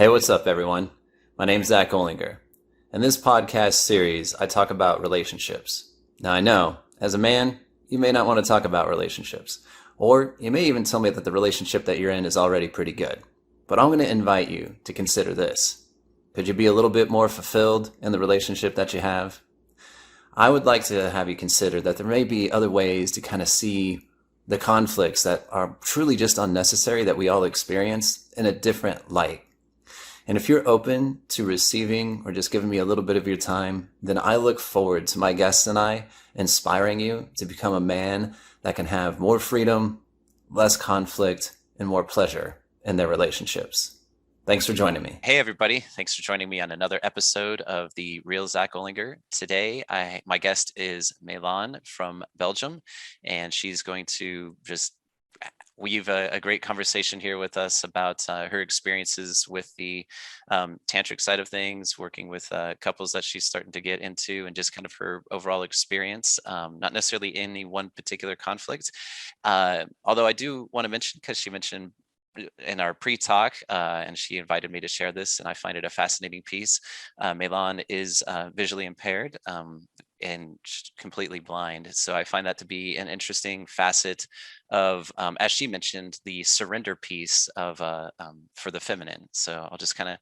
Hey, what's up, everyone? My name's Zack Olinger. In this podcast series, I talk about relationships. Now, I know, as a man, you may not want to talk about relationships, or you may even tell me that the relationship that you're in is already pretty good. But I'm going to invite you to consider this. Could you be a little bit more fulfilled in the relationship that you have? I would like to have you consider that there may be other ways to kind of see the conflicts that are truly just unnecessary that we all experience in a different light. And if you're open to receiving or just giving me a little bit of your time, then I look forward to my guests and I inspiring you to become a man that can have more freedom, less conflict, and more pleasure in their relationships. Thanks for joining me. Hey, everybody. Thanks for joining me on another episode of the Real Zack Olinger. Today, my guest is Mei Lan from Belgium, and she's going to just weave a great conversation here with us about her experiences with the tantric side of things, working with couples that she's starting to get into, and just kind of her overall experience, not necessarily in any one particular conflict. Although I do want to mention, because she mentioned in our pre-talk, and she invited me to share this, and I find it a fascinating piece. Mei Lan is visually impaired and completely blind. So I find that to be an interesting facet of, as she mentioned, the surrender piece of for the feminine. So I'll just kind of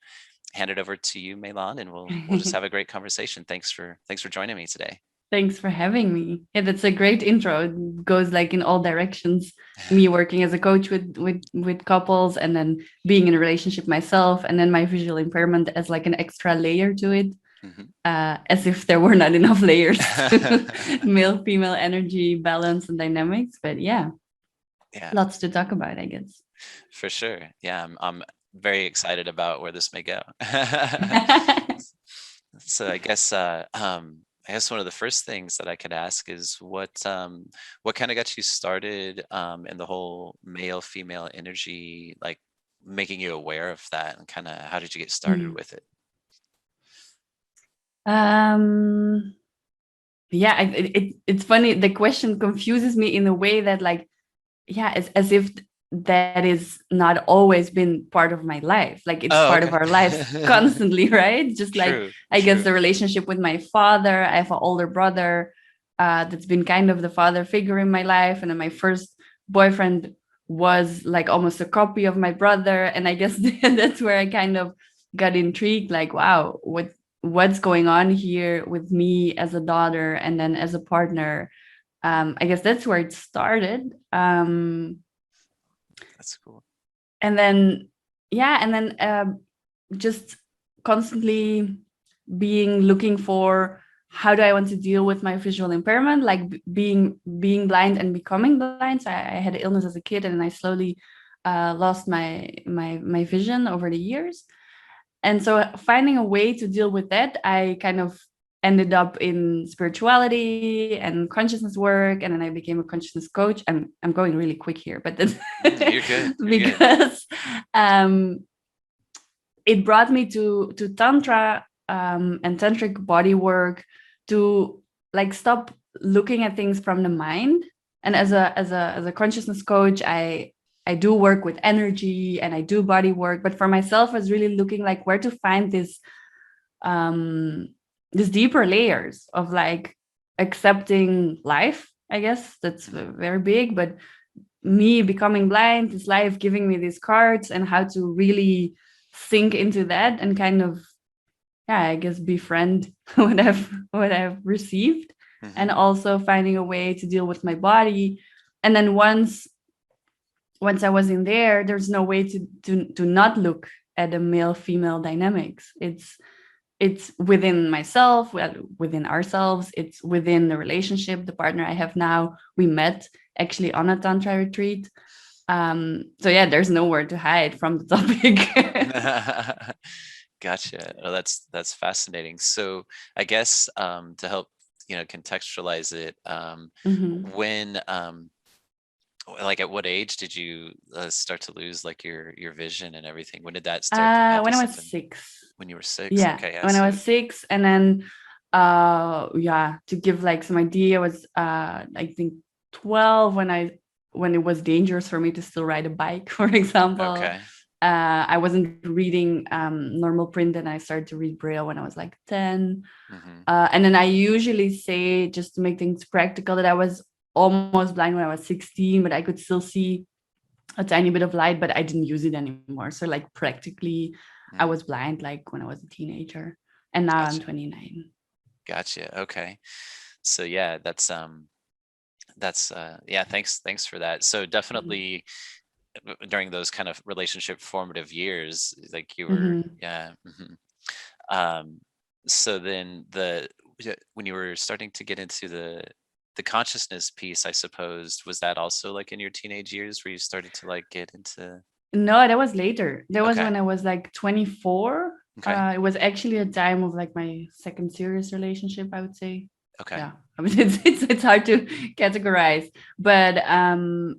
hand it over to you, Mei Lan, and we'll just have a great conversation. Thanks for joining me today. Thanks for having me. Yeah, that's a great intro. It goes like in all directions. Me working as a coach with couples, and then being in a relationship myself, and then my visual impairment as like an extra layer to it. Mm-hmm. As if there were not enough layers to male-female energy balance and dynamics. But yeah, lots to talk about, I guess. For sure. Yeah, I'm very excited about where this may go. So I guess one of the first things that I could ask is what kind of got you started in the whole male-female energy, like making you aware of that, and kind of how did you get started with it? It's funny. The question confuses me in a way that, like, it's as if that is not always been part of my life. Like, it's part of our lives constantly, right? Just like, I guess the relationship with my father. I have an older brother that's been kind of the father figure in my life. And then my first boyfriend was like almost a copy of my brother. And I guess that's where I kind of got intrigued, like, wow, what's going on here with me as a daughter and then as a partner. I guess that's where it started. That's cool. And then just constantly looking for, how do I want to deal with my visual impairment, like being blind and becoming blind. So I had an illness as a kid, and I slowly lost my vision over the years. And so finding a way to deal with that, I kind of ended up in spirituality and consciousness work, and then I became a consciousness coach. I'm going really quick here, but that's You're good. because it brought me to Tantra and Tantric body work, to like stop looking at things from the mind. And as a consciousness coach, I do work with energy and I do body work, but for myself, I was really looking like where to find this deeper layers of like accepting life. I guess that's very big, but me becoming blind, this life giving me these cards, and how to really sink into that and kind of, I guess, befriend what I've received. Mm-hmm. And also finding a way to deal with my body. And then once I was in there, there's no way to not look at the male-female dynamics. It's within myself, within ourselves. It's within the relationship. The partner I have now, we met actually on a Tantra retreat. There's nowhere to hide from the topic. Gotcha. Oh, that's fascinating. So I guess to help contextualize it, when like at what age did you start to lose like your vision and everything? When did that start? When I was 6. When you were 6? Yeah. Okay. When I was 6, and then to give like some idea, I was I think 12 when it was dangerous for me to still ride a bike, for example. Okay. I wasn't reading normal print, and I started to read Braille when I was like 10. And then I usually say, just to make things practical, that I was almost blind when I was 16, but I could still see a tiny bit of light, but I didn't use it anymore. So like practically I was blind like when I was a teenager, and now I'm 29. Gotcha. Okay. So yeah, that's yeah, thanks for that. So definitely during those kind of relationship formative years, like you were, yeah. So then when you were starting to get into the consciousness piece, I suppose, was that also like in your teenage years where you started to like get into? No, that was later. That was Okay. when I was like 24. Okay. It was actually a time of like my second serious relationship, I would say. Okay. Yeah, I mean, it's hard to categorize, but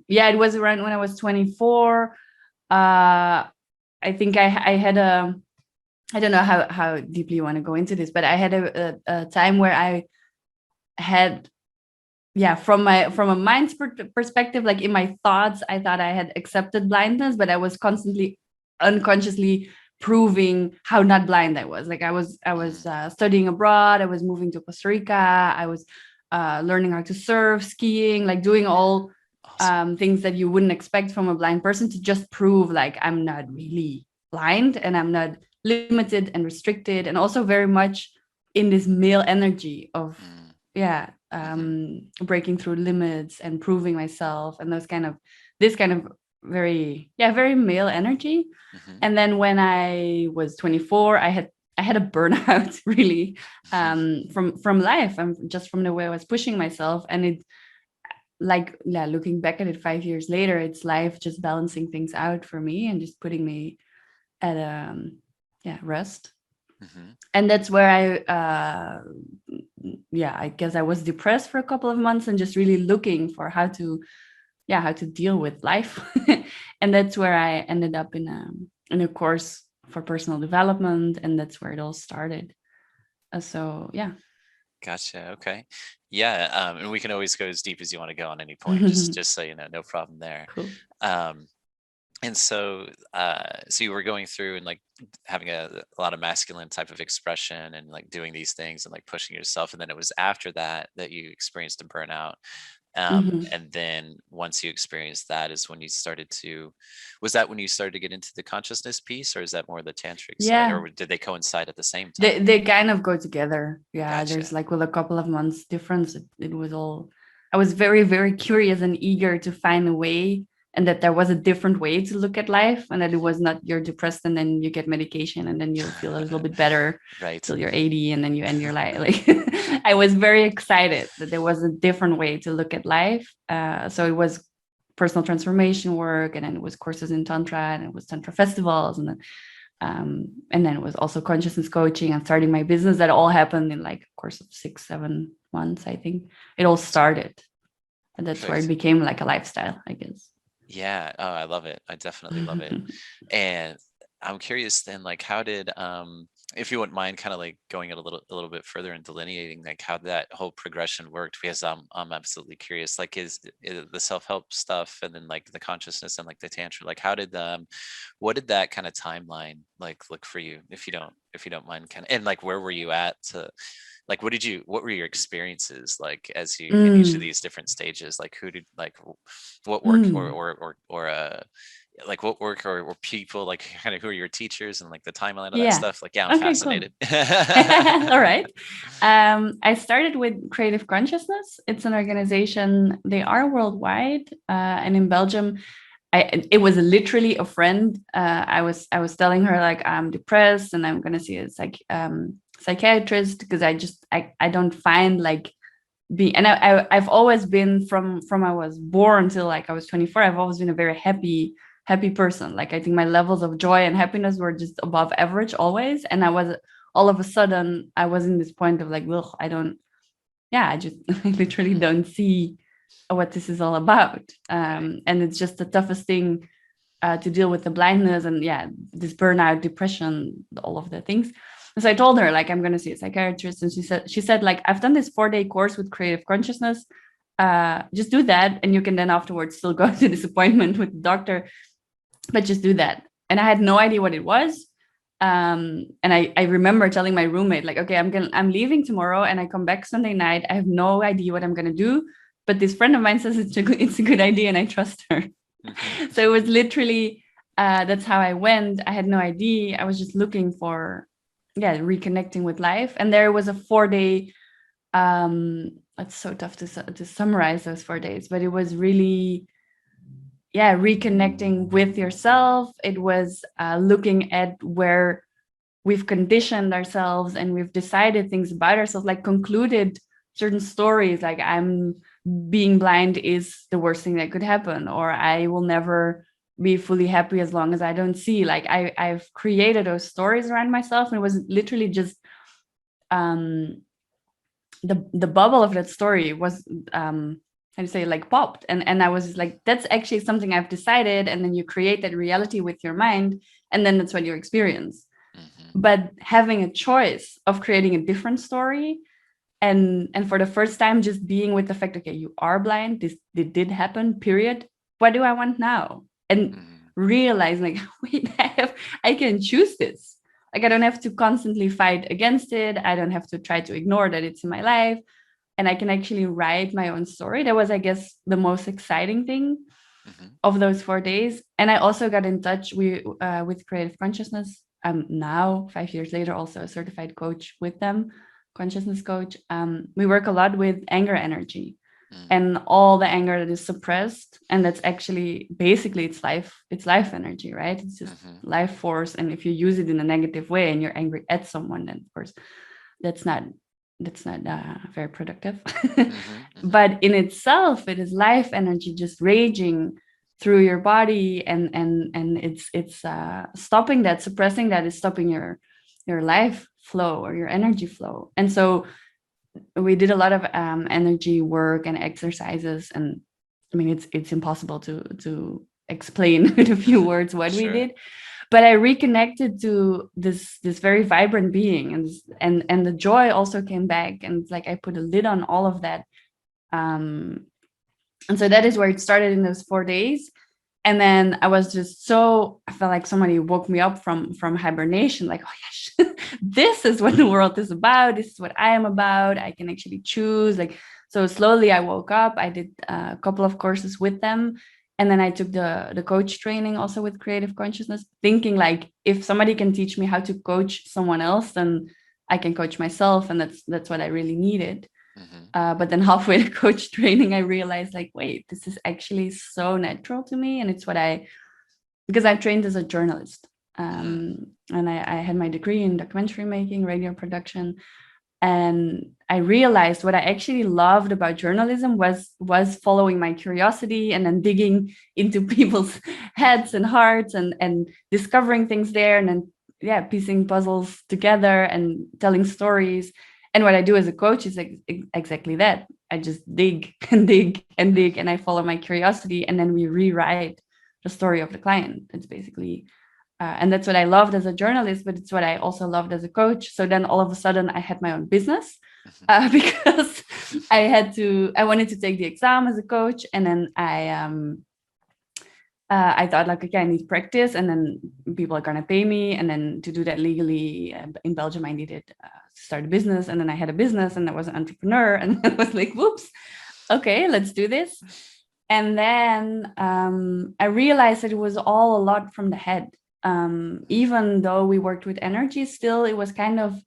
yeah, it was around when I was 24. I think I had I don't know how deeply you want to go into this, but I had a time where I had, yeah, from a mind's perspective, like in my thoughts, I thought I had accepted blindness, but I was constantly unconsciously proving how not blind I was. Like I was studying abroad, I was moving to Costa Rica, I was learning how to surf, skiing, like doing all things that you wouldn't expect from a blind person, to just prove like I'm not really blind, and I'm not limited and restricted, and also very much in this male energy of breaking through limits and proving myself, and this kind of very male energy. And then when I was 24, I had a burnout really, from life, and just from the way I was pushing myself. And it, like, looking back at it 5 years later, it's life just balancing things out for me and just putting me at rest. And that's where I guess I was depressed for a couple of months and just really looking for how to deal with life. And that's where I ended up in a course for personal development, and that's where it all started. So yeah. Gotcha. Okay. Yeah. And we can always go as deep as you want to go on any point, just so you know, no problem there. Cool. And so you were going through and like having a lot of masculine type of expression and like doing these things and like pushing yourself. And then it was after that you experienced a burnout. And then once you experienced that is when you started to, was that when you started to get into the consciousness piece, or is that more the tantric side, or did they coincide at the same time? They kind of go together. Yeah. Gotcha. There's like, with a couple of months difference, it was all, I was very, very curious and eager to find a way, and that there was a different way to look at life, and that it was not you're depressed and then you get medication and then you'll feel a little bit better till you're 80 and then you end your life. Like I was very excited that there was a different way to look at life. So it was personal transformation work, and then it was courses in Tantra, and it was Tantra festivals, and then it was also consciousness coaching and starting my business. That all happened in like a course of 6-7 months, I think. It all started. And that's where it became like a lifestyle, I guess. Yeah. Oh, I love it. I definitely love it. And I'm curious then, like, how did, if you wouldn't mind kind of like going a little bit further and delineating like how that whole progression worked, because I'm absolutely curious, like is the self-help stuff and then like the consciousness and like the tantra, like how did what did that kind of timeline like look for you, if you don't mind kind of, and like where were you at to, like what were your experiences like as you in each of these different stages, like who did, like what work or like what work or people, like kind of who are your teachers and like the timeline of that stuff, like I'm fascinated. Cool. All right. I started with Creative Consciousness. It's an organization, they are worldwide, and in Belgium it was literally a friend. I was telling her like I'm depressed and I'm gonna see a psychiatrist, because I don't find like and I've always been from I was born till like I was 24, I've always been a very happy person. Like I think my levels of joy and happiness were just above average always, and I was all of a sudden I was in this point of like, well, I literally don't see what this is all about, and it's just the toughest thing to deal with, the blindness and this burnout, depression, all of the things. And so I told her like I'm going to see a psychiatrist, and she said like, I've done this 4-day course with Creative Consciousness, just do that and you can then afterwards still go to this appointment with the doctor, but just do that. and I had no idea what it was. And I remember telling my roommate, like, okay, I'm leaving tomorrow, and I come back Sunday night. I have no idea what I'm gonna do, but this friend of mine says it's a good idea, and I trust her. So it was literally that's how I went. I had no idea. I was just looking for, reconnecting with life. And there was a 4-day. It's so tough to summarize those 4 days, but it was really, reconnecting with yourself. It was looking at where we've conditioned ourselves and we've decided things about ourselves, like concluded certain stories, like I'm being blind is the worst thing that could happen, or I will never be fully happy as long as I don't see. Like I've created those stories around myself, and it was literally just the bubble of that story was how to say, like, popped, and I was like, that's actually something I've decided. And then you create that reality with your mind, and then that's what you experience. But having a choice of creating a different story, and for the first time just being with the fact, okay, you are blind, this did happen, period, what do I want now? And realize, like, wait, I can choose this. Like, I don't have to constantly fight against it. I don't have to try to ignore that it's in my life, and I can actually write my own story. That was, I guess, the most exciting thing of those 4 days. And I also got in touch with Creative Consciousness. I'm now, 5 years later, also a certified coach with them, consciousness coach. We work a lot with anger energy and all the anger that is suppressed. And that's actually, basically, it's life energy, right? It's just life force. And if you use it in a negative way and you're angry at someone, then of course that's not very productive. But in itself, it is life energy just raging through your body, and it's stopping that, suppressing that is stopping your life flow or your energy flow. And so we did a lot of energy work and exercises, and I mean, it's impossible to explain with a few words what we did, but I reconnected to this very vibrant being, and the joy also came back, and it's like I put a lid on all of that. And so that is where it started in those 4 days. And then I was just I felt like somebody woke me up from hibernation, like, oh yeah, this is what the world is about. This is what I am about. I can actually choose. Like, so slowly I woke up. I did a couple of courses with them. And then I took the coach training also with Creative Consciousness, thinking, like, if somebody can teach me how to coach someone else, then I can coach myself. And that's what I really needed. But then halfway the coach training, I realized, like, wait, this is actually so natural to me. And it's because I trained as a journalist. And I had my degree in documentary making, radio production. And I realized what I actually loved about journalism was following my curiosity and then digging into people's heads and hearts and discovering things there, and then piecing puzzles together and telling stories. And what I do as a coach is exactly that. I just dig and dig and dig, and I follow my curiosity, and then we rewrite the story of the client. It's basically, and that's what I loved as a journalist, but it's what I also loved as a coach. So then all of a sudden I had my own business because I wanted to take the exam as a coach. And then I thought, like, okay, I need practice, and then people are going to pay me. And then to do that legally in Belgium, I needed to start a business. And then I had a business, and I was an entrepreneur, and I was like, whoops, okay, let's do this. And then I realized that it was all a lot from the head. Even though we worked with energy, still it was kind of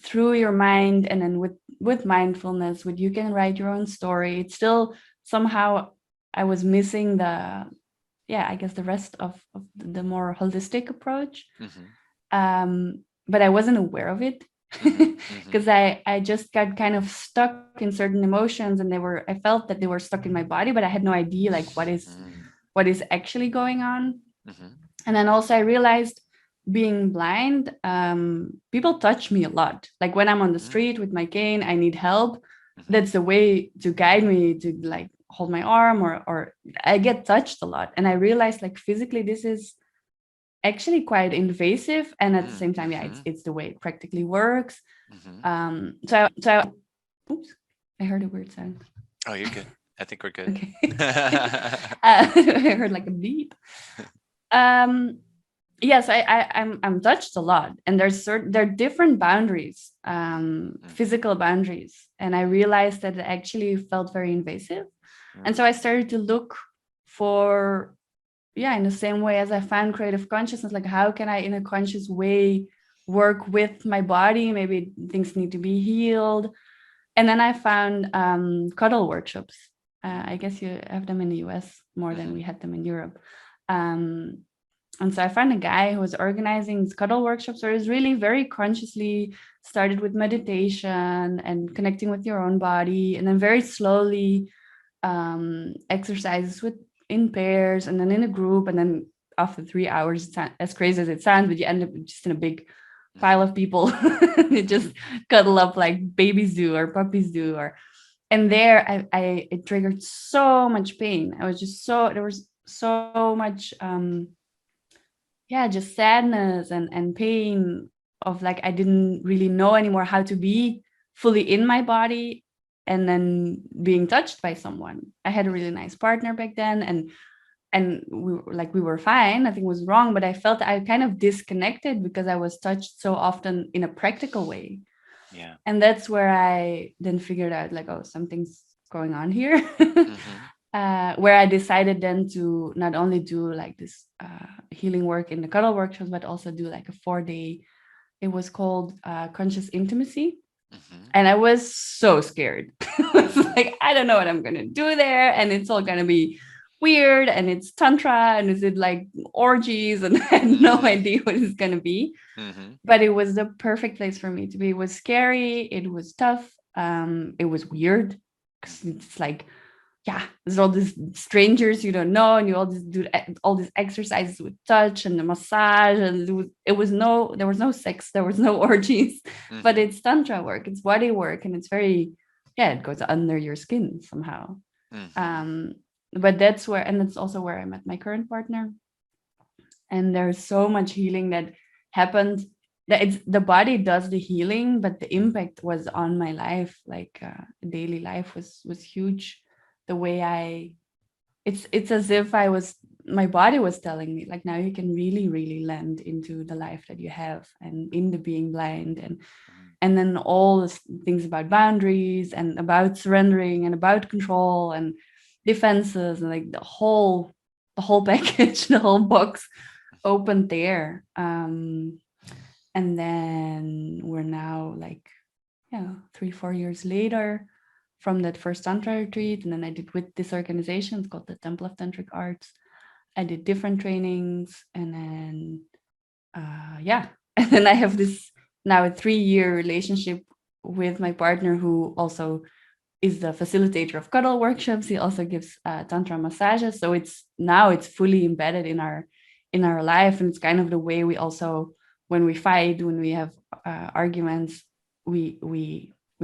through your mind, and then with mindfulness, you can write your own story. It's still somehow I was missing I guess the rest of the more holistic approach. But I wasn't aware of it because I just got kind of stuck in certain emotions, and I felt that they were stuck in my body, but I had no idea, like, what is actually going on. And then also I realized, being blind, people touch me a lot. Like, when I'm on the street with my cane, I need help. That's the way to guide me, to, like, hold my arm, or I get touched a lot. And I realized, like, physically this is actually quite invasive, and at the same time, it's the way it practically works. So oops, I heard a weird sound. Oh, you're good. I think we're good. Okay. I heard like a beep. Yes, I'm touched a lot, and there are different boundaries, physical boundaries, and I realized that it actually felt very invasive, and so I started to look for, in the same way as I found creative consciousness, like how can I in a conscious way work with my body? Maybe things need to be healed. And then I found cuddle workshops. I guess you have them in the US more than we had them in Europe. And so I found a guy who was organizing these cuddle workshops where it's really very consciously started with meditation and connecting with your own body, and then very slowly exercises in pairs, and then in a group, and then after 3 hours, it's as crazy as it sounds, but you end up just in a big pile of people. They just cuddle up like babies do or puppies do, and there it triggered so much pain. There was so much just sadness and pain of like I didn't really know anymore how to be fully in my body and then being touched by someone. I had a really nice partner back then, and we were fine, nothing was wrong, but I felt I kind of disconnected because I was touched so often in a practical way. Yeah. And that's where I then figured out like, oh, something's going on here. Where I decided then to not only do like this healing work in the cuddle workshops, but also do like a 4-day, it was called conscious intimacy. And I was so scared. I was like, I don't know what I'm going to do there. And it's all going to be weird. And it's Tantra. And is it like orgies? And I had no idea what it's going to be. But it was the perfect place for me to be. It was scary. It was tough. It was weird. It's like, there's all these strangers you don't know, and you all just do all these exercises with touch and the massage, and there was no sex, there was no orgies, but it's Tantra work, it's body work, and it's very, it goes under your skin somehow. But that's also where I met my current partner, and there's so much healing that happened. That the body does the healing, but the impact was on my life, like daily life was huge. The way it's as if my body was telling me like, now you can really, really land into the life that you have and in the being blind, and then all the things about boundaries and about surrendering and about control and defenses, and like the whole package, the whole box opened there. And then we're now like 3-4 years later from that first Tantra retreat. And then I did with this organization, it's called the Temple of Tantric Arts. I did different trainings, and then and then I have this now a 3-year relationship with my partner, who also is the facilitator of cuddle workshops. He also gives Tantra massages. So it's fully embedded in our life, and it's kind of the way we also, when we fight, when we have arguments, we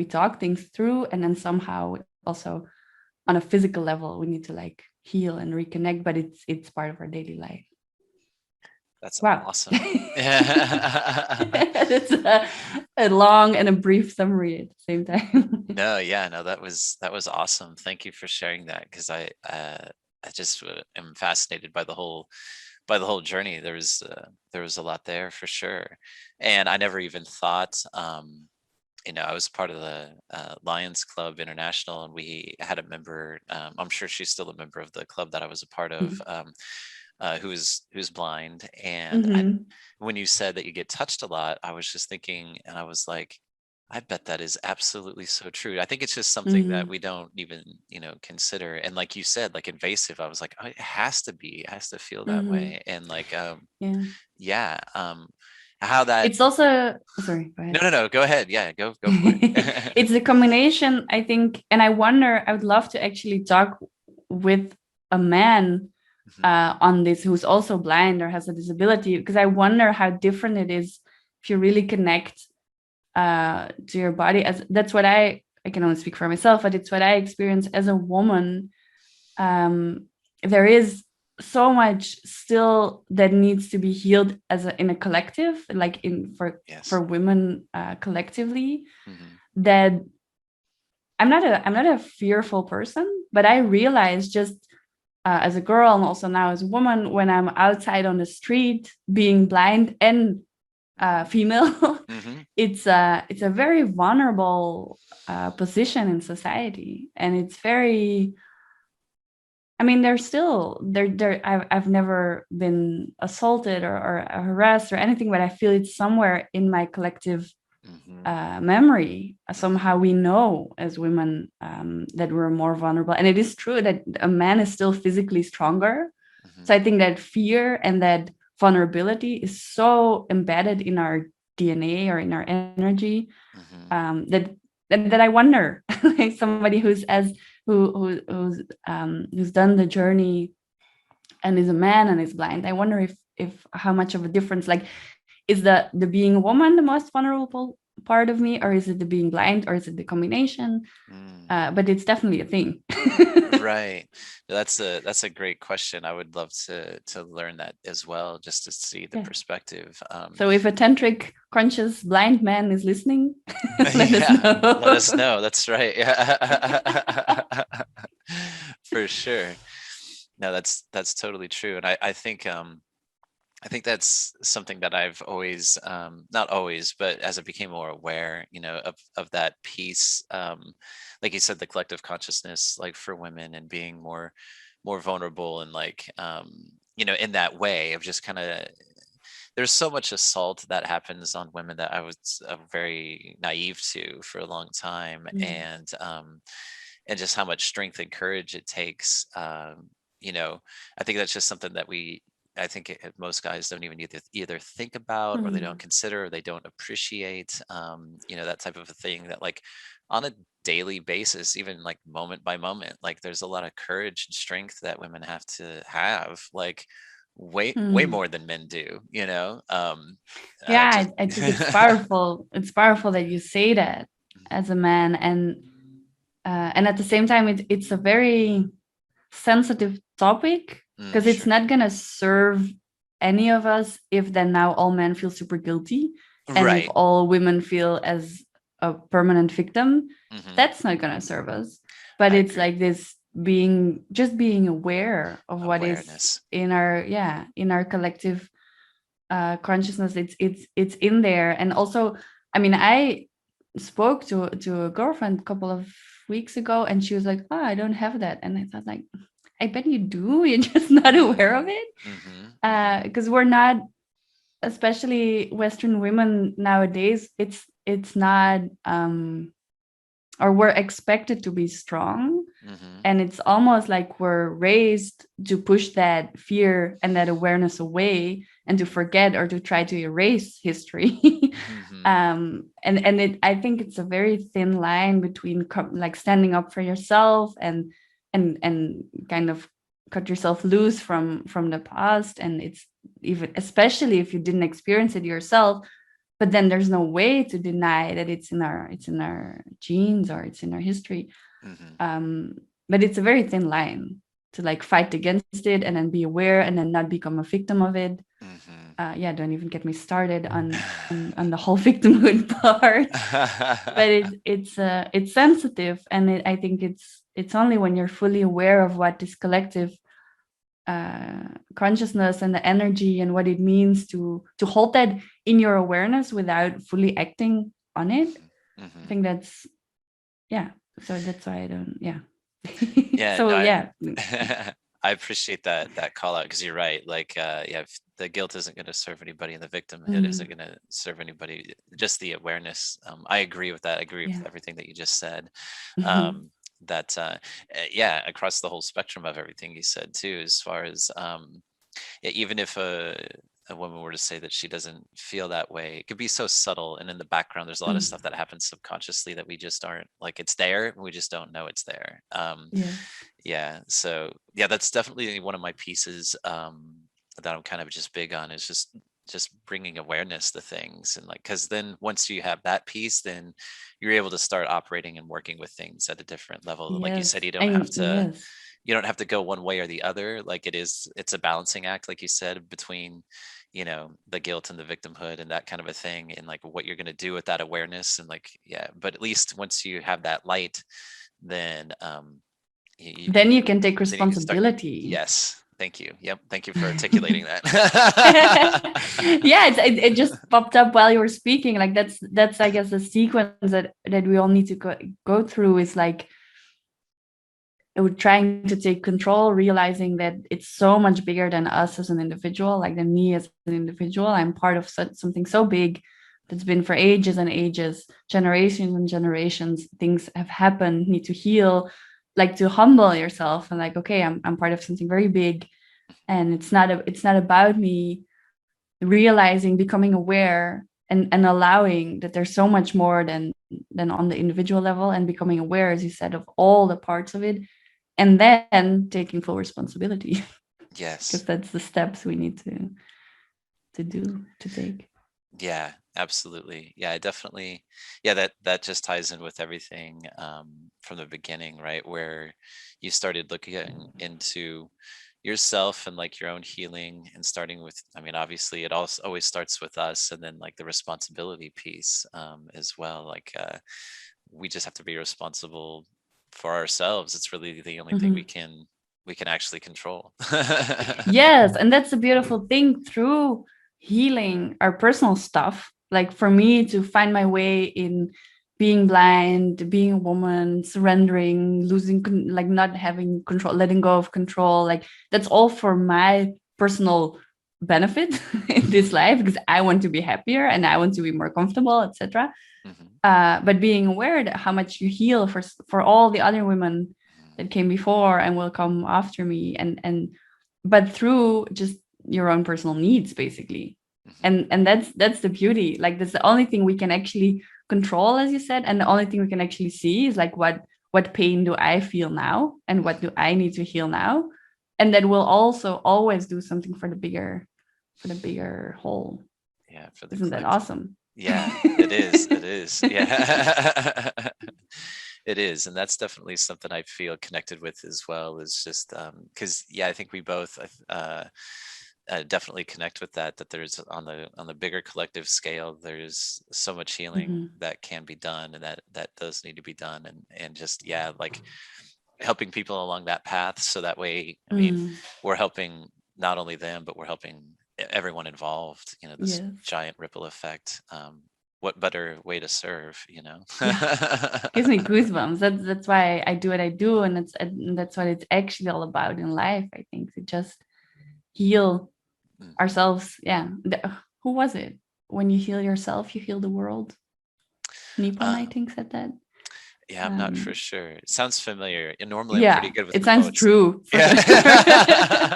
talk things through, and then somehow also on a physical level we need to like heal and reconnect, but it's part of our daily life. That's awesome. That's a long and a brief summary at the same time. No, that was awesome. Thank you for sharing that, because I just am fascinated by the whole journey. There was a lot there for sure, and I never even thought. I was part of the Lions Club International, and we had a member. I'm sure she's still a member of the club that I was a part of, who's blind. And when you said that you get touched a lot, I was just thinking, and I was like, I bet that is absolutely so true. I think it's just something that we don't even, consider. And like you said, like invasive, I was like, oh, it has to feel that way. And like, how that it's also, sorry, go ahead. No, go ahead. Yeah, go for it. It's a combination, I think, and I would love to actually talk with a man on this who's also blind or has a disability, because I wonder how different it is if you really connect to your body. As that's what I can only speak for myself, but it's what I experience as a woman. There is so much still that needs to be healed in a collective, like for women collectively. That I'm not a fearful person, but I realize just as a girl and also now as a woman, when I'm outside on the street, being blind and female, it's a very vulnerable position in society, and it's very. I mean, there's still there. I've never been assaulted or harassed or anything, but I feel it's somewhere in my collective memory. Somehow we know as women that we're more vulnerable, and it is true that a man is still physically stronger. So I think that fear and that vulnerability is so embedded in our DNA or in our energy that I wonder, like somebody who's done the journey and is a man and is blind, I wonder if how much of a difference, like, is the being a woman the most vulnerable part of me, or is it the being blind, or is it the combination? But it's definitely a thing. Right. That's a great question. I would love to learn that as well, just to see the perspective. So if a tantric conscious blind man is listening, let us know. Let us know. That's right. Yeah. For sure. No, that's totally true. And I think that's something that I've always, not always, but as I became more aware, of that piece, like you said, the collective consciousness, like for women, and being more vulnerable, and like, in that way of just kind of, there's so much assault that happens on women that I was very naive to for a long time, and just how much strength and courage it takes. I think that's just something that I think most guys don't even either think about, or they don't consider, or they don't appreciate, that type of a thing, that like on a daily basis, even like moment by moment, like there's a lot of courage and strength that women have to have, like way more than men do, I think it's powerful. It's powerful that you say that as a man, and at the same time, it's a very sensitive topic, because it's not gonna serve any of us if then now all men feel super guilty, and if all women feel as a permanent victim, that's not gonna serve us. But it's like this being aware of what is in our collective consciousness. It's in there. And also, I mean, I spoke to a girlfriend a couple of weeks ago, and she was like, "Oh, I don't have that." And I thought, like, I bet you do. You're just not aware of it. Because we're not, especially Western women nowadays, it's not, or we're expected to be strong. And it's almost like we're raised to push that fear and that awareness away, and to forget or to try to erase history. And I think it's a very thin line between like standing up for yourself and kind of cut yourself loose from the past. And it's even, especially if you didn't experience it yourself, but then there's no way to deny that it's in our genes, or it's in our history. But it's a very thin line to like fight against it and then be aware and then not become a victim of it. Don't even get me started on the whole victimhood part. But it's sensitive, and I think it's only when you're fully aware of what this collective consciousness and the energy and what it means to hold that in your awareness without fully acting on it. I think that's so that's why I don't I appreciate that call out, because you're right. Like, if the guilt isn't going to serve anybody, and the victimhood isn't going to serve anybody, just the awareness. I agree with that. I agree with everything that you just said. That across the whole spectrum of everything you said too, as far as even if a woman were to say that she doesn't feel that way, it could be so subtle, and in the background there's a lot of stuff that happens subconsciously that we just aren't, like, it's there, we just don't know it's there. So that's definitely one of my pieces that I'm kind of just big on, is just bringing awareness to things. And like, because then once you have that piece, then you're able to start operating and working with things at a different level. Like you said, you don't have to go one way or the other. Like, it's a balancing act, like you said, between the guilt and the victimhood and that kind of a thing, and like what you're going to do with that awareness. And like, but at least once you have that light, then then you can take then you can start- responsibility. Yes. Thank you. Yep. Thank you for articulating that. Yeah, it just popped up while you were speaking. Like that's I guess the sequence that we all need to go through is like trying to take control, realizing that it's so much bigger than us as an individual, like than me as an individual. I'm part of something so big that's been for ages and ages, generations and generations. Things have happened, need to heal, like to humble yourself and like, okay, I'm part of something very big, and it's not about me. Realizing, becoming aware, and allowing that there's so much more than on the individual level, and becoming aware, as you said, of all the parts of it, and then taking full responsibility. Yes. Because that's the steps we need to take. Yeah, absolutely. Yeah, I definitely. Yeah, that just ties in with everything from the beginning, right? Where you started looking into yourself and like your own healing, and starting with, I mean, obviously it also always starts with us, and then like the responsibility piece as well. Like we just have to be responsible for ourselves. It's really the only thing we can actually control. Yes, and that's the beautiful thing through healing our personal stuff. Like for me to find my way in being blind, being a woman, surrendering, losing, like not having control, letting go of control, like that's all for my personal benefit in this life, because I want to be happier and I want to be more comfortable, etc. But being aware that how much you heal for all the other women that came before and will come after me, and but through just your own personal needs, basically. And that's the beauty. Like that's the only thing we can actually control, as you said, and the only thing we can actually see is like what pain do I feel now, and what do I need to heal now, and that will also always do something for the bigger whole. Yeah, for the Isn't that collective. awesome? Yeah, it is. It is. Yeah. It is. And that's definitely something I feel connected with as well, is just because yeah, I think we both definitely connect with that there's on the bigger collective scale, there's so much healing that can be done, and that does need to be done, and just yeah, like helping people along that path, so that way, I mean, we're helping not only them, but we're helping everyone involved, this Yes. giant ripple effect. What better way to serve, Yeah. Gives me goosebumps. That's why I do what I do, and that's what it's actually all about in life, I think, to just heal ourselves. Yeah. Who was it? When you heal yourself, you heal the world. Nippon, I think, said that. Yeah, I'm not for sure. It sounds familiar. And normally I'm pretty good with it sounds quotes. true. Yeah.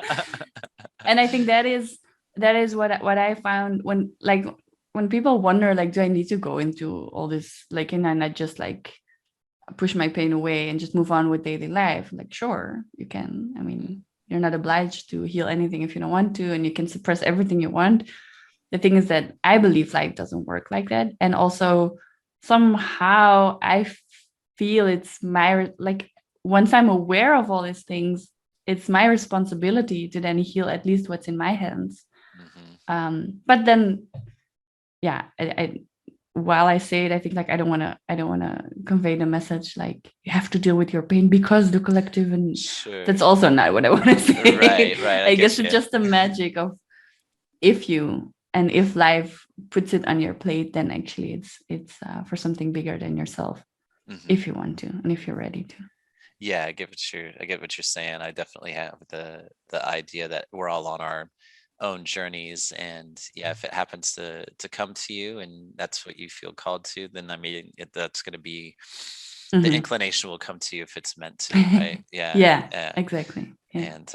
And I think that is what I found when people wonder, like, do I need to go into all this, like, and I not just like push my pain away and just move on with daily life? Like, sure, you can. I mean, you're not obliged to heal anything if you don't want to, and you can suppress everything you want. The thing is that I believe life doesn't work like that. And also somehow I feel it's my, like, once I'm aware of all these things, it's my responsibility to then heal at least what's in my hands. But then, yeah, I while I say it, I think, like, I don't want to convey the message like you have to deal with your pain because the collective, and that's also not what I want to say. Right. I guess it's just the magic of if life puts it on your plate, then actually it's for something bigger than yourself, if you want to and if you're ready to. Yeah, I get what you're saying. I definitely have the idea that we're all on our own journeys, and yeah, if it happens to come to you and that's what you feel called to, then I mean, that's going to be the inclination will come to you if it's meant to, right? Yeah, exactly. And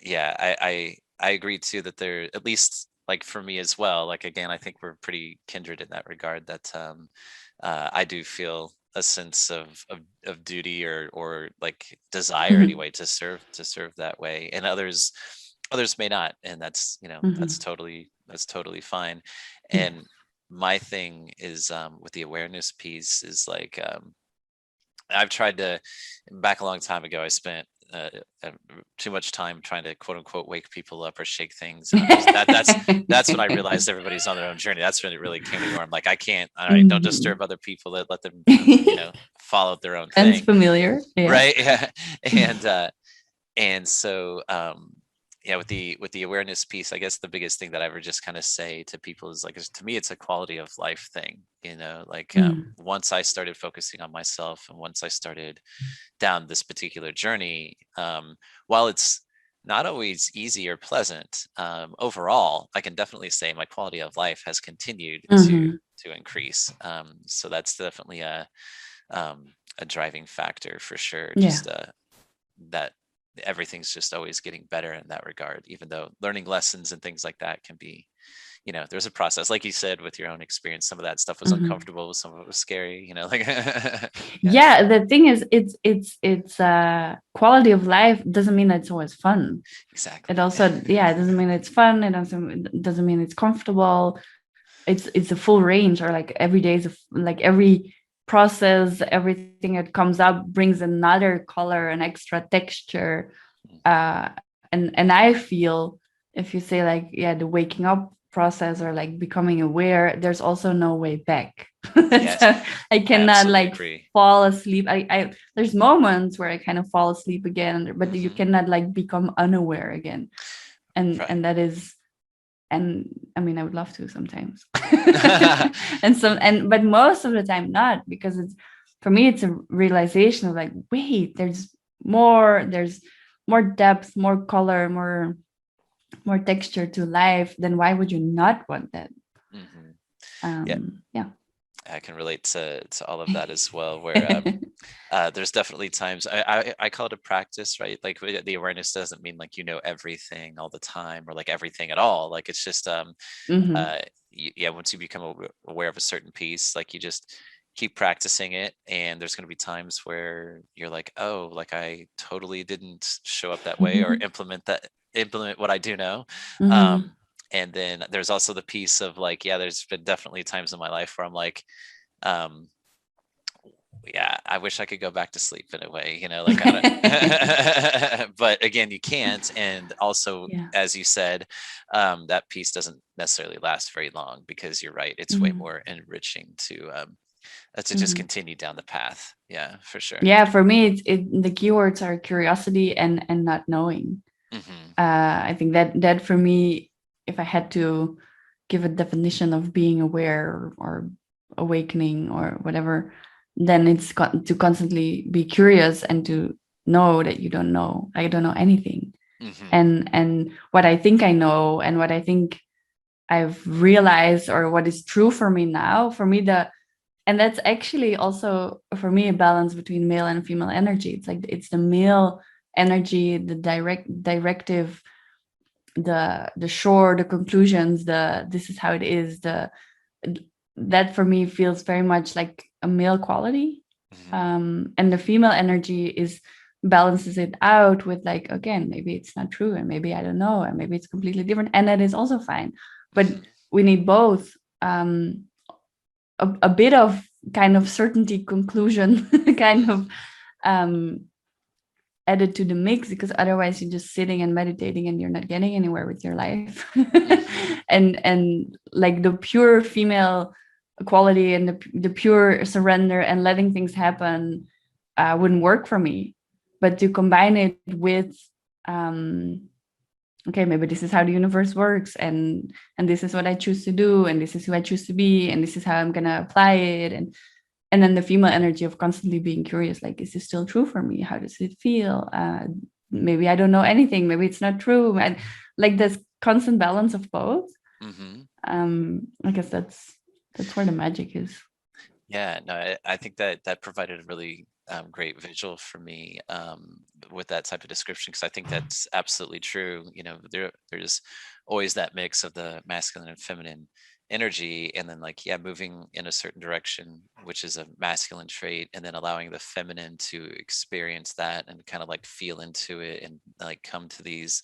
yeah, I agree too that there, at least like for me as well, like again, I think we're pretty kindred in that regard, that I do feel a sense of duty or like desire anyway to serve that way, and others may not, and that's that's totally fine. And my thing is with the awareness piece is like I've tried to, back a long time ago, I spent too much time trying to quote unquote wake people up or shake things. And that's when I realized everybody's on their own journey. That's when it really came to me where I'm like, I can't, all right, don't disturb other people, let them, follow their own Sounds thing. familiar. Yeah. Right. Yeah. And so yeah, with the awareness piece, I guess the biggest thing that I would just kind of say to people is like, to me, it's a quality of life thing, like once I started focusing on myself and once I started down this particular journey, while it's not always easy or pleasant, overall, I can definitely say my quality of life has continued to increase. So that's definitely a driving factor for sure. Just that everything's just always getting better in that regard, even though learning lessons and things like that can be, there's a process, like you said, with your own experience. Some of that stuff was uncomfortable, some of it was scary, like yeah, the thing is, it's quality of life doesn't mean that it's always fun. Exactly. It also it doesn't mean it's fun. It doesn't mean it's comfortable. It's a full range, or like every day is like every process, everything that comes up brings another color, an extra texture, and I feel, if you say like the waking up process or like becoming aware, there's also no way back. Yes, so I cannot like agree. fall asleep. I there's moments where I kind of fall asleep again, but you cannot like become unaware again, and that is. And I mean, I would love to sometimes, but most of the time not, because for me, it's a realization of like, wait, there's more depth, more color, more texture to life. Then why would you not want that? Yeah. I can relate to all of that as well, where there's definitely times I call it a practice, right? Like the awareness doesn't mean like everything all the time or like everything at all. Like it's just once you become aware of a certain piece, like you just keep practicing it, and there's going to be times where you're like, oh, like I totally didn't show up that way or implement what I do know. And then there's also the piece of like, there's been definitely times in my life where I'm like, I wish I could go back to sleep in a way, like, but again, you can't. And also, as you said, that piece doesn't necessarily last very long, because you're right. It's way more enriching to just continue down the path. Yeah, for sure. Yeah. For me, the keywords are curiosity and not knowing. I think that for me, if I had to give a definition of being aware or awakening or whatever, then it's to constantly be curious and to know that you don't know. I don't know anything. And what I think I know and what I think I've realized, or what is true for me now, and that's actually also for me a balance between male and female energy. It's like it's the male energy, the directive, the shore, the conclusions, this is how it is, that for me feels very much like a male quality. And the female energy balances it out with like, again, maybe it's not true, and maybe I don't know, and maybe it's completely different, and that is also fine. But we need both, a bit of kind of certainty, conclusion kind of added to the mix, because otherwise you're just sitting and meditating and you're not getting anywhere with your life. and like the pure female quality and the pure surrender and letting things happen wouldn't work for me. But to combine it with okay, maybe this is how the universe works, and this is what I choose to do, and this is who I choose to be, and this is how I'm gonna apply it, and then the female energy of constantly being curious, like, is this still true for me? How does it feel? Maybe I don't know anything. Maybe it's not true. And like this constant balance of both. I guess that's where the magic is. Yeah, no, I think that provided a really great visual for me with that type of description, because I think that's absolutely true. There's always that mix of the masculine and feminine energy, and then like moving in a certain direction, which is a masculine trait, and then allowing the feminine to experience that and kind of like feel into it and like come to these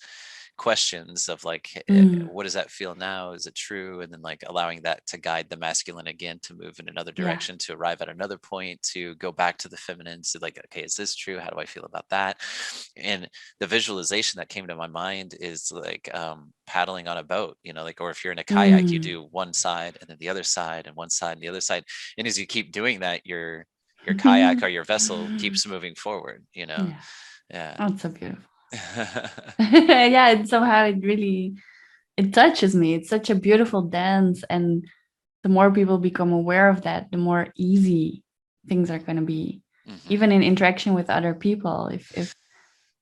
questions of like, Mm, what does that feel now? Is it true? And then like allowing that to guide the masculine again to move in another yeah. direction, to arrive at another point, to go back to the feminine. So like, okay, is this true? How do I feel about that? And the visualization that came to my mind is like paddling on a boat, like, or if you're in a kayak, you Mm, do one side and then the other side and one side and the other side. And as you keep doing that, your kayak or your vessel keeps moving forward. yeah. Yeah. Oh, it's so beautiful. Yeah, and somehow it touches me. It's such a beautiful dance, and the more people become aware of that, the more easy things are going to be, Mhm. even in interaction with other people. If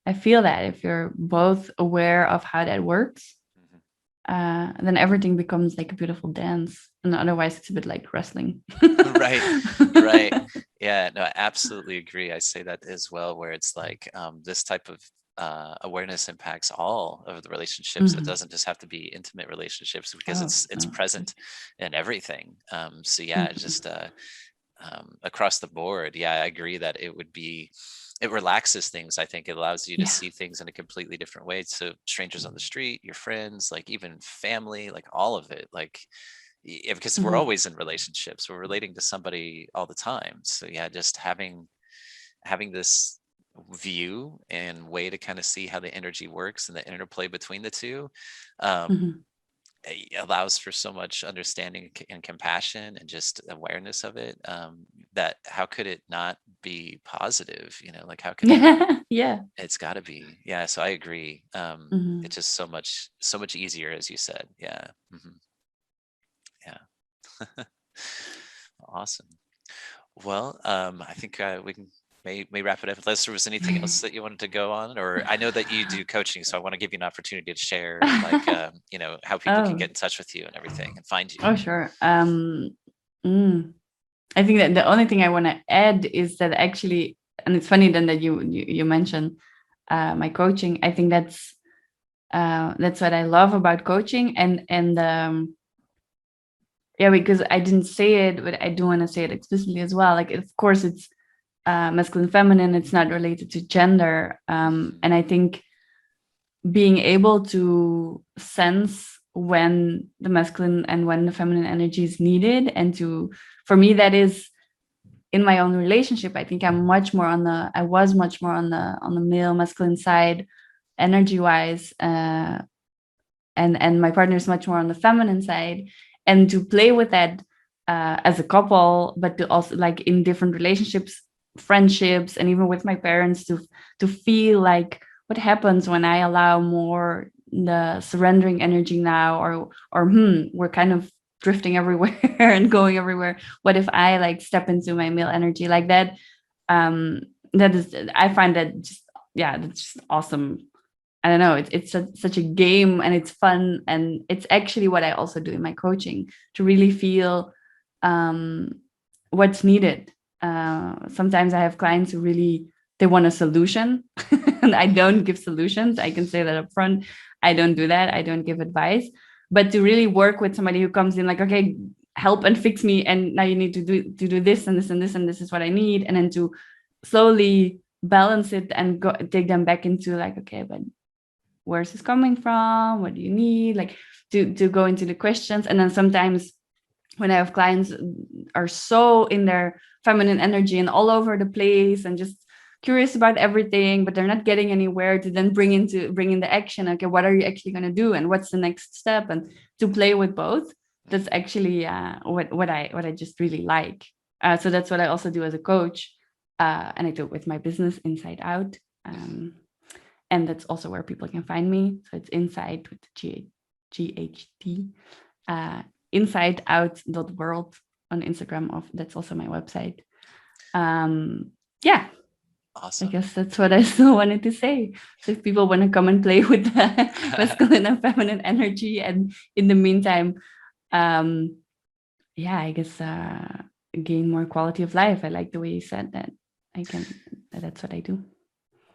I feel that if you're both aware of how that works, Mhm. then everything becomes like a beautiful dance, and otherwise it's a bit like wrestling. Right, right. Yeah, no, I absolutely agree. I say that as well, where it's like this type of awareness impacts all of the relationships. It Mhm. doesn't just have to be intimate relationships, because Oh it's no. present in everything. So yeah, Mhm. just across the board, yeah, I agree that it relaxes things. I think it allows you to Yeah. see things in a completely different way. So strangers on the street, your friends, like even family, like all of it, like yeah, because we're Mhm. always in relationships, we're relating to somebody all the time. So yeah, just having this view and way to kind of see how the energy works and the interplay between the two, um, Mhm. allows for so much understanding and compassion and just awareness of it, that how could it not be positive, like how could it not? Yeah. It's got to be. Yeah, so I agree. Mhm. It's just so much easier, as you said. Yeah. Yeah. Awesome. Well, I think we can may wrap it up unless there was anything else that you wanted to go on. Or I know that you do coaching, so I want to give you an opportunity to share, like, how people can Oh. get in touch with you and everything and find you. Oh, sure. Mm, I think that the only thing I want to add is that actually, and it's funny then that you mentioned my coaching. I think that's what I love about coaching, and yeah, because I didn't say it, but I do want to say it explicitly as well. Like, of course, it's masculine, feminine. It's not related to gender, Mhm. and I think being able to sense when the masculine and when the feminine energy is needed, and to, for me, that is in my own relationship. I think I was much more on the male masculine side, energy wise, and my partner is much more on the feminine side, and to play with that as a couple, but to also, like, in different relationships, friendships, and even with my parents, to feel like what happens when I allow more the surrendering energy now, or we're kind of drifting everywhere and going everywhere. What if I like step into my male energy like that? um that is, I find that just, yeah, that's just awesome. I don't know. Such a game, and it's fun, and it's actually what I also do in my coaching, to really feel um, what's needed. Sometimes I have clients who really, they want a solution, and I don't give solutions. I can say that up front. I don't do that. I don't give advice. But to really work with somebody who comes in like, okay, help and fix me, and now you need to do this and this and this, and this is what I need, and then to slowly balance it and take them back into like, okay, but where's this coming from, what do you need, like, to go into the questions. And then sometimes when I have clients are so in their feminine energy and all over the place and just curious about everything, but they're not getting anywhere, to then bring in the action. Okay, what are you actually going to do, and what's the next step, and to play with both. That's actually what I just really like. So that's what I also do as a coach, and I do it with my business Inside Out. um, and that's also where people can find me. So it's inside with GHT, uh, insideout.world on Instagram. That's also my website. Yeah, I Awesome. guess that's what I still wanted to say. So if people want to come and play with the masculine and feminine energy, and in the meantime, um, yeah, I guess gain more quality of life. I like the way you said that. I can. That's what I do.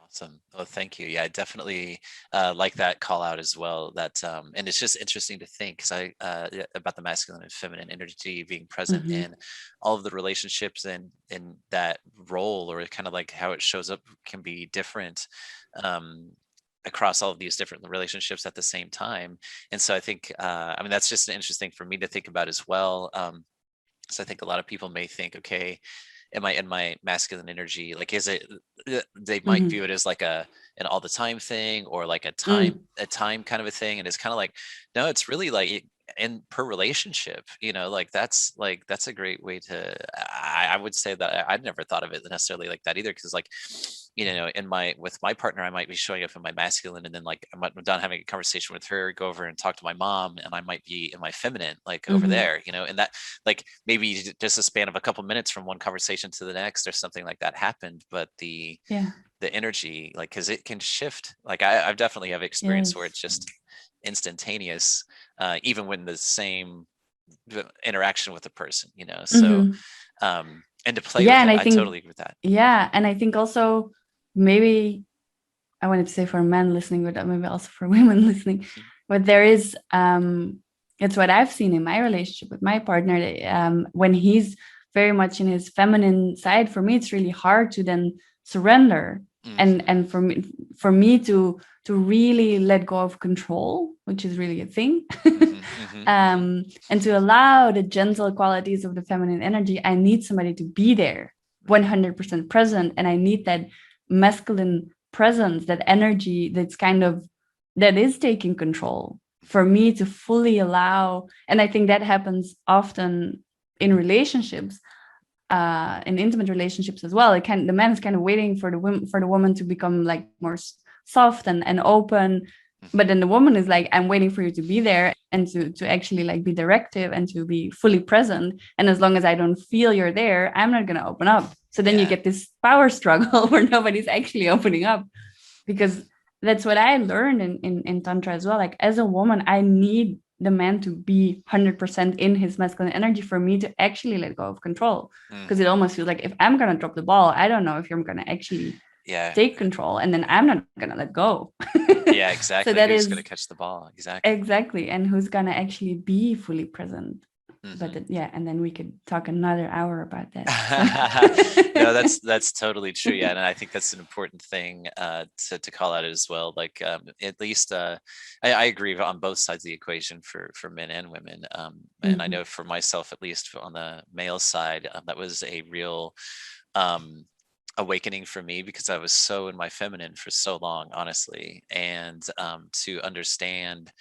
Awesome. Oh, thank you. Yeah, I definitely like that call out as well. That and it's just interesting to think, because yeah, about the masculine and feminine energy being present Mm-hmm. in all of the relationships, and in that role, or kind of like how it shows up can be different. Um, across all of these different relationships at the same time. And so I think, I mean, that's just interesting for me to think about as well. So I think a lot of people may think, okay, am I in my masculine energy? Like, is it, they might Mhm. view it as like an all the time thing, or like a Mm. time kind of a thing. And it's kind of like, no, it's really like in per relationship, like that's a great way to, I would say that I'd never thought of it necessarily like that either. Cause like, with my partner, I might be showing up in my masculine, and then like I'm done having a conversation with her, go over and talk to my mom, and I might be in my feminine, like over Mhm. there, and that, like, maybe just a span of a couple minutes from one conversation to the next or something like that happened, but Yeah. the energy, like, because it can shift. Like, I've definitely have experience where Yes. it's just instantaneous, even when the same interaction with the person, so Mhm. and to play Yeah, with and it, I I think totally agree with that. and I think also maybe I wanted to say for men listening, but maybe also for women listening. Mhm. But there is, it's what I've seen in my relationship with my partner. When he's very much in his feminine side, for me, it's really hard to then surrender, and Mhm. for me to really let go of control, which is really a thing, Mhm. Mhm. Mhm. and to allow the gentle qualities of the feminine energy. I need somebody to be there, Right. 100% present, and I need that masculine presence, that energy that is taking control, for me to fully allow. And I think that happens often in relationships, in intimate relationships as well. The man is kind of waiting for the woman to become like more soft and open, but Mhm. then the woman is like, I'm waiting for you to be there and to actually like be directive and to be fully present, and as long as I don't feel you're there, I'm not going to open up. So then you Yeah. get this power struggle where nobody's actually opening up, because that's what I learned in Tantra as well. Like, as a woman, I need the man to be 100% in his masculine energy for me to actually let go of control. Because it Mhm. almost feels like, if I'm going to drop the ball, I don't know if you're going to actually Yeah. take control, and then I'm not going to let go. Yeah, So exactly. that Who's gonna is catch the ball? Exactly. exactly. And who's going to actually be fully present. But Mhm. yeah, and then we could talk another hour about that. No, So. that's totally true. Yeah, and I think that's an important thing to call out as well. Like, at least, I agree on both sides of the equation for men and women. And I Mhm. know for myself, at least on the male side, that was a real um, awakening for me, because I was so in my feminine for so long, honestly, and to understand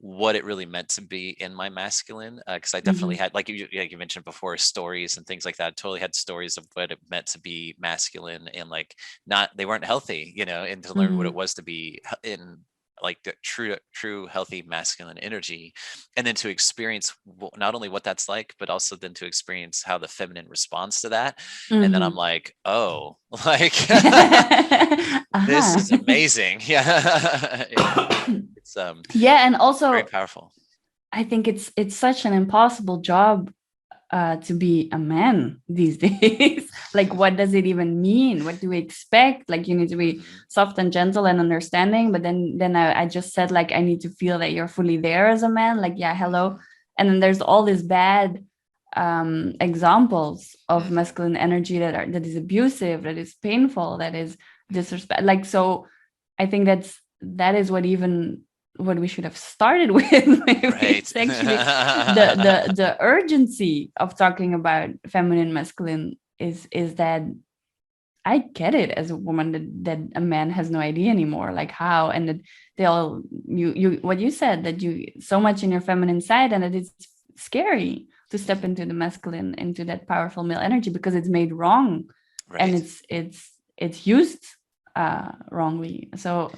what it really meant to be in my masculine, because I definitely Mhm. had, like you mentioned before, stories and things like that. Totally had stories of what it meant to be masculine, and like, not, they weren't healthy, and to learn what it Mhm. was to be in like the true healthy masculine energy, and then to experience not only what that's like, but also then to experience how the feminine responds to that. And then I'm Mhm. like, oh, like, this Uh-huh. is amazing. Yeah. It's Yeah, and very also powerful. I think it's such an impossible job, to be a man these days. Like, what does it even mean? What do we expect? Like, you need to be Mhm. soft and gentle and understanding, but then I just said, like, I need to feel that you're fully there as a man. Like, yeah, hello. Mhm. And then there's all these bad examples of Mhm. masculine energy that is abusive, that is painful, that is Mhm. disrespect. Like, so I think that is what we should have started with. Maybe Right. it's actually the urgency of talking about feminine masculine is that I get it as a woman, that a man has no idea anymore, like how, and that they'll you what you said, that you so much in your feminine side, and that it's scary to step Mhm. into the masculine, into that powerful male energy, because it's made wrong, and Right. it's used wrongly. So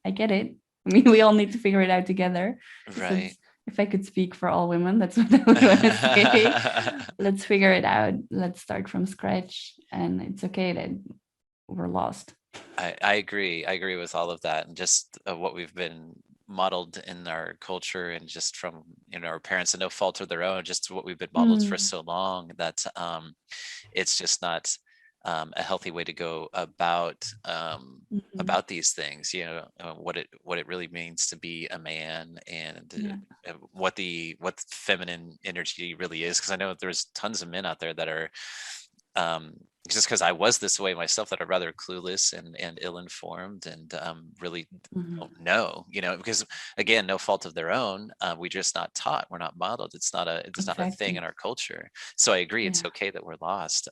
I get it. I mean, we all need to figure it out together. So Right. if I could speak for all women, that's what I would want to say. Let's figure it out. Let's start from scratch. And it's okay that we're lost. I agree. I agree with all of that, and just what we've been modeled in our culture, and just from our parents, and no fault of their own, just what we've been modeled for Mm, so long, that it's just not a healthy way to go mhm. about these things. What it really means to be a man, and Yeah. what feminine energy really is. Because I know there's tons of men out there that are just because I was this way myself, that are rather clueless and ill-informed and really don't know, because again, no fault of their own. We're just not taught. We're not modeled. It's not a thing in our culture. So I agree. It's okay that we're lost.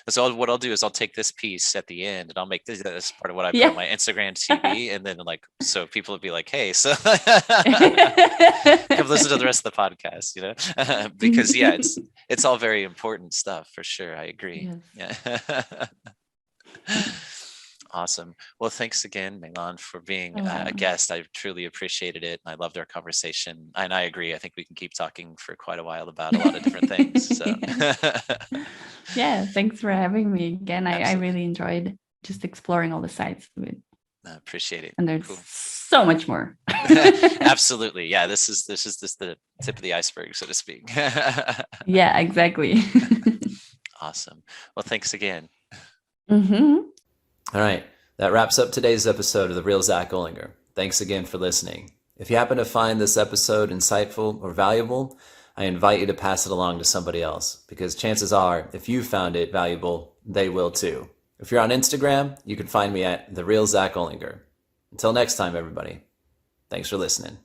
So what I'll do is I'll take this piece at the end and I'll make this part of what I put on my Instagram TV, and then so people will be like, hey, so come listen to the rest of the podcast, because it's all very important stuff for sure. I agree. Yes. Yeah. Awesome. Well, thanks again, Mei Lan, for being a guest. I truly appreciated it. And I loved our conversation. And I agree. I think we can keep talking for quite a while about a lot of different things. So yeah, thanks for having me again. I really enjoyed just exploring all the sides of it. I appreciate it. And there's so much more. Absolutely. Yeah, this is just the tip of the iceberg, so to speak. Yeah, exactly. Awesome. Well, thanks again. Mm-hmm. All right. That wraps up today's episode of The Real Zack Olinger. Thanks again for listening. If you happen to find this episode insightful or valuable, I invite you to pass it along to somebody else, because chances are, if you found it valuable, they will too. If you're on Instagram, you can find me at The Real Zack Olinger. Until next time, everybody. Thanks for listening.